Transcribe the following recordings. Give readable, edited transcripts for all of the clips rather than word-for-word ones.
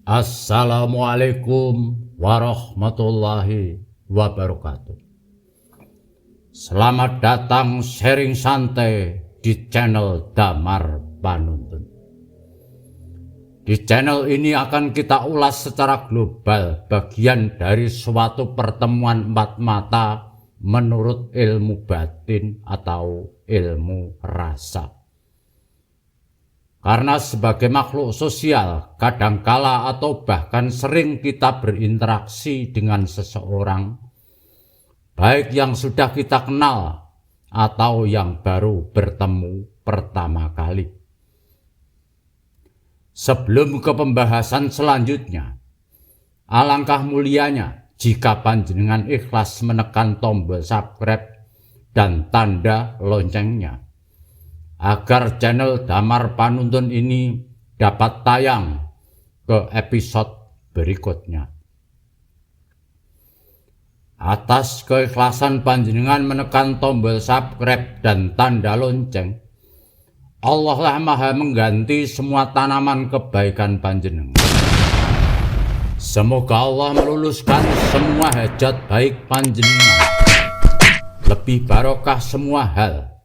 Assalamualaikum warahmatullahi wabarakatuh. Selamat datang sharing santai di channel Damar Panuntun. Di channel ini akan kita ulas secara global bagian dari suatu pertemuan empat mata menurut ilmu batin atau ilmu rasa. Karena sebagai makhluk sosial, kadangkala atau bahkan sering kita berinteraksi dengan seseorang, baik yang sudah kita kenal atau yang baru bertemu pertama kali. Sebelum ke pembahasan selanjutnya, alangkah mulianya jika panjenengan ikhlas menekan tombol subscribe dan tanda loncengnya, agar channel Damar Panuntun ini dapat tayang ke episode berikutnya. Atas keikhlasan panjenengan menekan tombol subscribe dan tanda lonceng, Allah lah maha mengganti semua tanaman kebaikan panjenengan. Semoga Allah meluluskan semua hajat baik panjenengan, lebih barokah semua hal,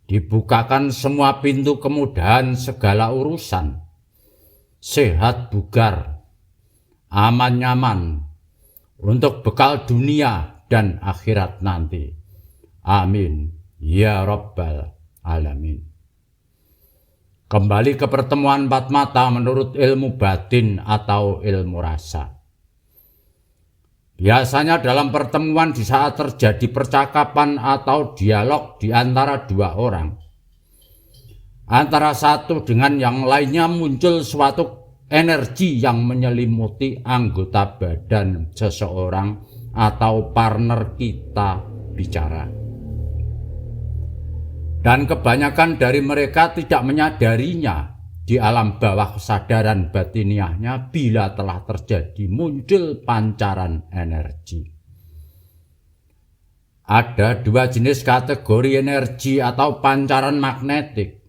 dibukakan semua pintu kemudahan segala urusan, sehat bugar, aman nyaman, untuk bekal dunia dan akhirat nanti. Amin ya Rabbal Alamin. Kembali ke pertemuan empat mata menurut ilmu batin atau ilmu rasa. Biasanya dalam pertemuan di saat terjadi percakapan atau dialog di antara dua orang, antara satu dengan yang lainnya muncul suatu energi yang menyelimuti anggota badan seseorang atau partner kita bicara. Dan kebanyakan dari mereka tidak menyadarinya di alam bawah kesadaran batiniahnya bila telah terjadi muncul pancaran energi. Ada dua jenis kategori energi atau pancaran magnetik.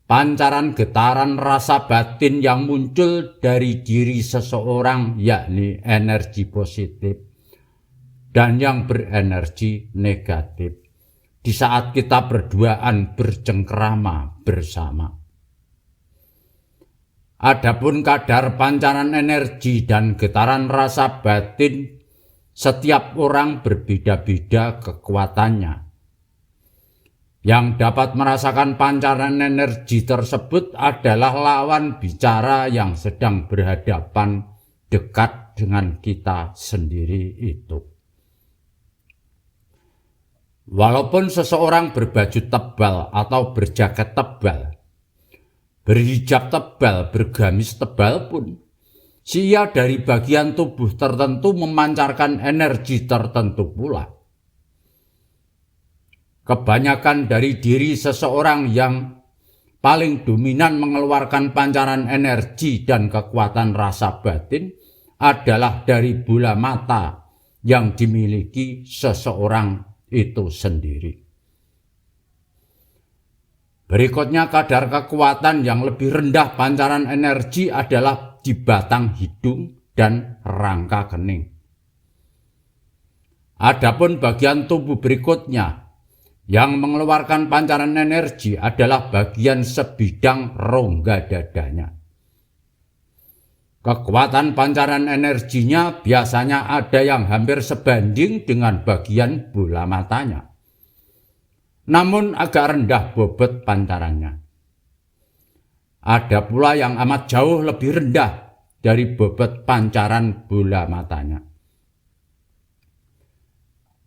Pancaran getaran rasa batin yang muncul dari diri seseorang, yakni energi positif, dan yang berenergi negatif di saat kita berduaan bercengkerama bersama. Adapun kadar pancaran energi dan getaran rasa batin setiap orang berbeda-beda kekuatannya. Yang dapat merasakan pancaran energi tersebut adalah lawan bicara yang sedang berhadapan dekat dengan kita sendiri itu. Walaupun seseorang berbaju tebal atau berjaket tebal, berhijab tebal, bergamis tebal pun, ia dari bagian tubuh tertentu memancarkan energi tertentu pula. Kebanyakan dari diri seseorang yang paling dominan mengeluarkan pancaran energi dan kekuatan rasa batin adalah dari bola mata yang dimiliki seseorang itu sendiri. Berikutnya, kadar kekuatan yang lebih rendah pancaran energi adalah di batang hidung dan rangka kening. Adapun bagian tubuh berikutnya yang mengeluarkan pancaran energi adalah bagian sebidang rongga dadanya. Kekuatan pancaran energinya biasanya ada yang hampir sebanding dengan bagian bola matanya, namun agak rendah bobot pancarannya. Ada pula yang amat jauh lebih rendah dari bobot pancaran bola matanya.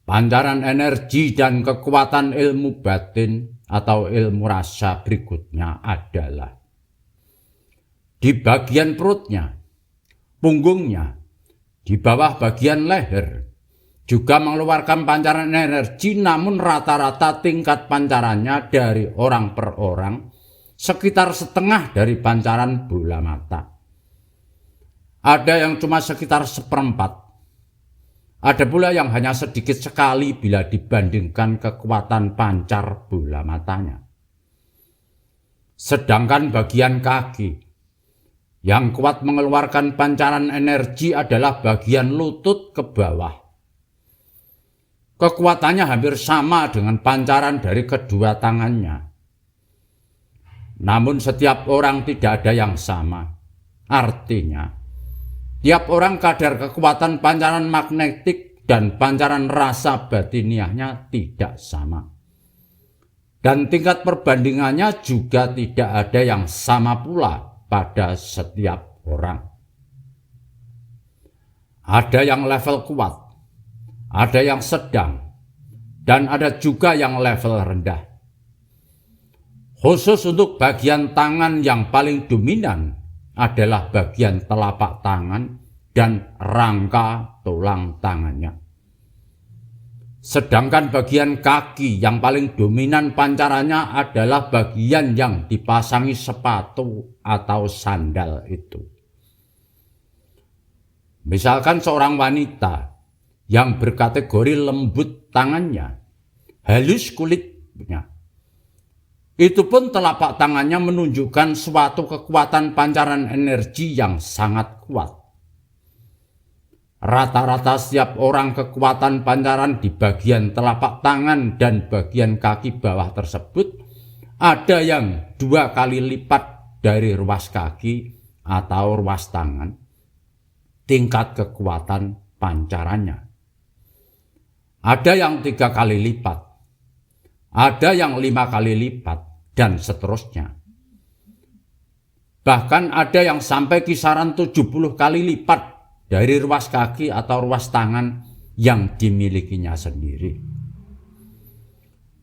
Pancaran energi dan kekuatan ilmu batin atau ilmu rasa berikutnya adalah di bagian perutnya, punggungnya, di bawah bagian leher, juga mengeluarkan pancaran energi, namun rata-rata tingkat pancarannya dari orang per orang sekitar setengah dari pancaran bola mata. Ada yang cuma sekitar seperempat, ada pula yang hanya sedikit sekali bila dibandingkan kekuatan pancar bola matanya. Sedangkan bagian kaki, Yang kuat mengeluarkan pancaran energi adalah bagian lutut ke bawah. Kekuatannya hampir sama dengan pancaran dari kedua tangannya. Namun setiap orang tidak ada yang sama. Artinya, tiap orang kadar kekuatan pancaran magnetik dan pancaran rasa batiniahnya tidak sama. Dan tingkat perbandingannya juga tidak ada yang sama pula pada setiap orang. Ada yang level kuat, ada yang sedang, dan ada juga yang level rendah. Khusus untuk bagian tangan yang paling dominan adalah bagian telapak tangan dan rangka tulang tangannya. Sedangkan bagian kaki yang paling dominan pancarannya adalah bagian yang dipasangi sepatu atau sandal itu. Misalkan seorang wanita yang berkategori lembut tangannya, halus kulitnya, itu pun telapak tangannya menunjukkan suatu kekuatan pancaran energi yang sangat kuat. Rata-rata setiap orang kekuatan pancaran di bagian telapak tangan dan bagian kaki bawah tersebut ada yang 2 kali lipat dari ruas kaki atau ruas tangan tingkat kekuatan pancarannya. Ada yang 3 kali lipat, ada yang 5 kali lipat, dan seterusnya. Bahkan ada yang sampai kisaran 70 kali lipat dari ruas kaki atau ruas tangan yang dimilikinya sendiri.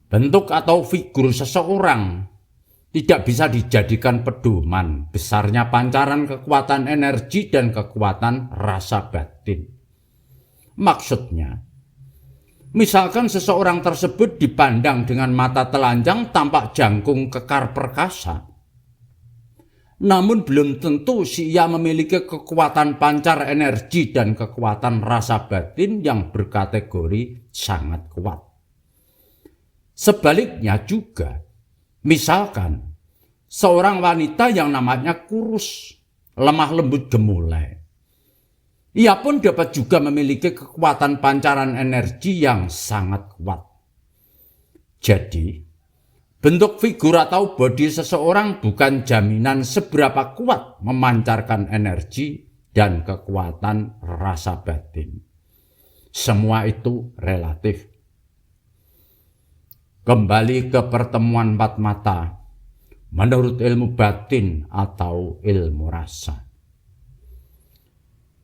Bentuk atau figur seseorang tidak bisa dijadikan pedoman besarnya pancaran kekuatan energi dan kekuatan rasa batin. Maksudnya, misalkan seseorang tersebut dipandang dengan mata telanjang tampak jangkung kekar perkasa. Namun belum tentu si ia memiliki kekuatan pancar energi dan kekuatan rasa batin yang berkategori sangat kuat. Sebaliknya juga, misalkan seorang wanita yang namanya kurus, lemah lembut gemulai, ia pun dapat juga memiliki kekuatan pancaran energi yang sangat kuat. Jadi, bentuk figur atau bodi seseorang bukan jaminan seberapa kuat memancarkan energi dan kekuatan rasa batin. Semua itu relatif. Kembali ke pertemuan 4 mata, menurut ilmu batin atau ilmu rasa.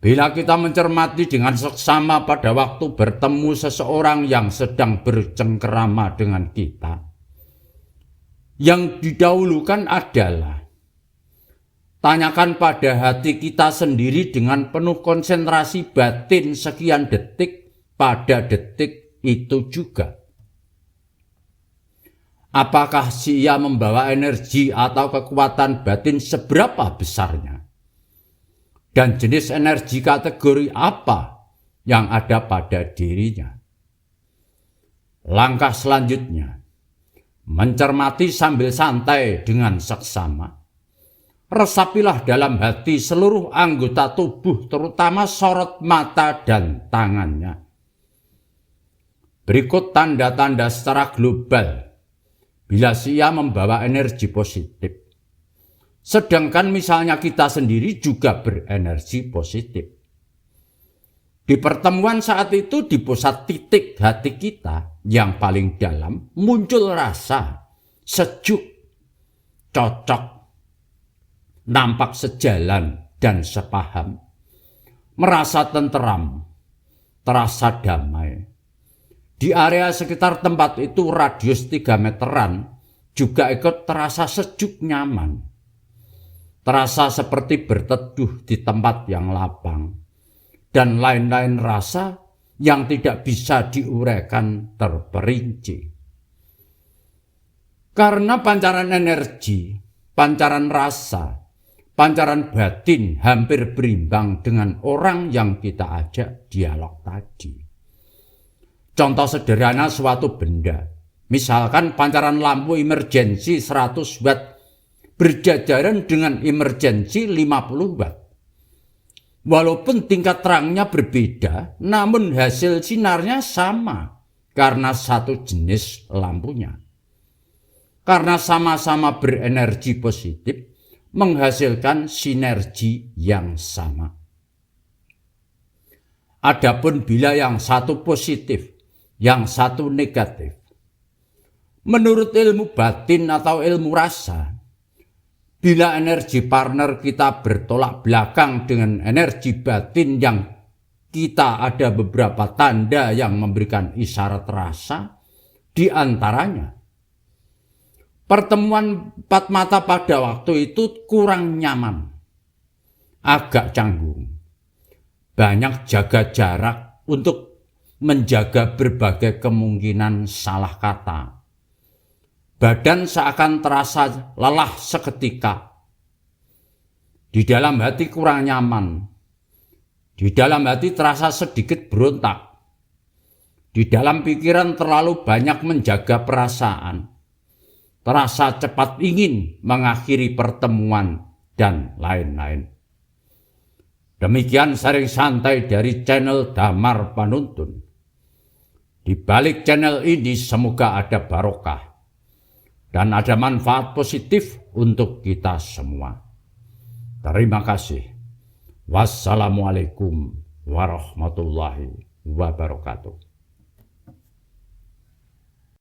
Bila kita mencermati dengan seksama pada waktu bertemu seseorang yang sedang bercengkerama dengan kita, yang didahulukan adalah tanyakan pada hati kita sendiri dengan penuh konsentrasi batin sekian detik pada detik itu juga. Apakah si ia membawa energi atau kekuatan batin seberapa besarnya? Dan jenis energi kategori apa yang ada pada dirinya? Langkah selanjutnya, mencermati sambil santai dengan seksama. Resapilah dalam hati seluruh anggota tubuh, terutama sorot mata dan tangannya. Berikut tanda-tanda secara global bila ia membawa energi positif. Sedangkan misalnya kita sendiri juga berenergi positif. Di pertemuan saat itu di pusat titik hati kita yang paling dalam muncul rasa sejuk, cocok, nampak sejalan dan sepaham, merasa tenteram, terasa damai. Di area sekitar tempat itu radius 3 meteran juga ikut terasa sejuk nyaman. Terasa seperti berteduh di tempat yang lapang. Dan lain-lain rasa yang tidak bisa diuraikan terperinci. Karena pancaran energi, pancaran rasa, pancaran batin hampir berimbang dengan orang yang kita ajak dialog tadi. Contoh sederhana suatu benda, misalkan pancaran lampu emergensi 100 watt berjajaran dengan emergensi 50 watt. Walaupun tingkat terangnya berbeda, namun hasil sinarnya sama karena satu jenis lampunya. Karena sama-sama berenergi positif, menghasilkan sinergi yang sama. Adapun bila yang satu positif, yang satu negatif, menurut ilmu batin atau ilmu rasa, bila energi partner kita bertolak belakang dengan energi batin yang kita ada beberapa tanda yang memberikan isyarat rasa, di antaranya pertemuan empat mata pada waktu itu kurang nyaman, agak canggung, banyak jaga jarak untuk menjaga berbagai kemungkinan salah kata. Badan seakan terasa lelah seketika. Di dalam hati kurang nyaman. Di dalam hati terasa sedikit berontak. Di dalam pikiran terlalu banyak menjaga perasaan. Terasa cepat ingin mengakhiri pertemuan dan lain-lain. Demikian sharing santai dari channel Damar Panuntun. Di balik channel ini semoga ada barokah dan ada manfaat positif untuk kita semua. Terima kasih. Wassalamualaikum warahmatullahi wabarakatuh.